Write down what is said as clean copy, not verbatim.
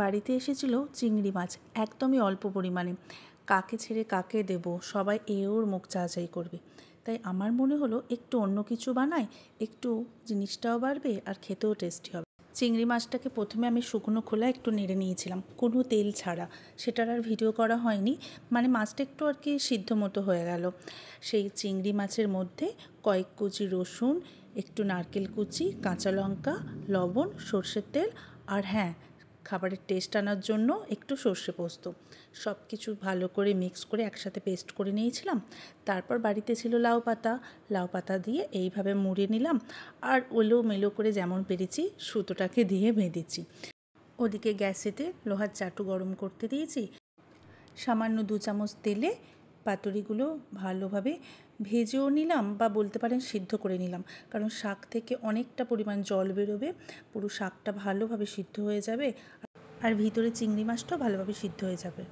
বাড়িতে এসেছিল চিংড়ি মাছ, একদমই অল্প পরিমাণে। কাকে ছেড়ে কাকে দেব, সবাই ওর মুখ চাওয়াচাই করবে। তাই আমার মনে হলো একটু অন্য কিছু বানাই, একটু জিনিসটাও বাড়বে আর খেতেও টেস্টি হবে। চিংড়ি মাছটাকে প্রথমে আমি শুকনো খোলা একটু নেড়ে নিয়েছিলাম, কোনো তেল ছাড়া। সেটার আর ভিডিও করা হয়নি, মানে মাছটা একটু আর কি সিদ্ধ মতো হয়ে গেল। সেই চিংড়ি মাছের মধ্যে কয়েক কুচি রসুন, একটু নারকেল কুচি, কাঁচা লঙ্কা, লবণ, সর্ষের তেল আর হ্যাঁ, খাবারের টেস্ট আনার জন্য একটু সর্ষে পোস্ত, সব কিছু ভালো করে মিক্স করে একসাথে পেস্ট করে নিয়েছিলাম। তারপর বাড়িতে ছিল লাউ পাতা দিয়ে এইভাবে মুড়ে নিলাম আর মেলো করে যেমন পেরেছি সুতোটাকে দিয়ে বেঁধেছি। ওদিকে গ্যাসেতে লোহার চাটু গরম করতে দিয়েছি। সামান্য 2 চামচ তেলে পাতুরিগুলো ভালোভাবে ভেজেও নিলাম, বা বলতে পারেন সিদ্ধ করে নিলাম, কারণ শাক থেকে অনেকটা পরিমাণ জল বেরোবে, পুরো শাকটা ভালোভাবে সিদ্ধ হয়ে যাবে আর ভিতরে চিংড়ি মাছটাও ভালোভাবে সিদ্ধ হয়ে যাবে।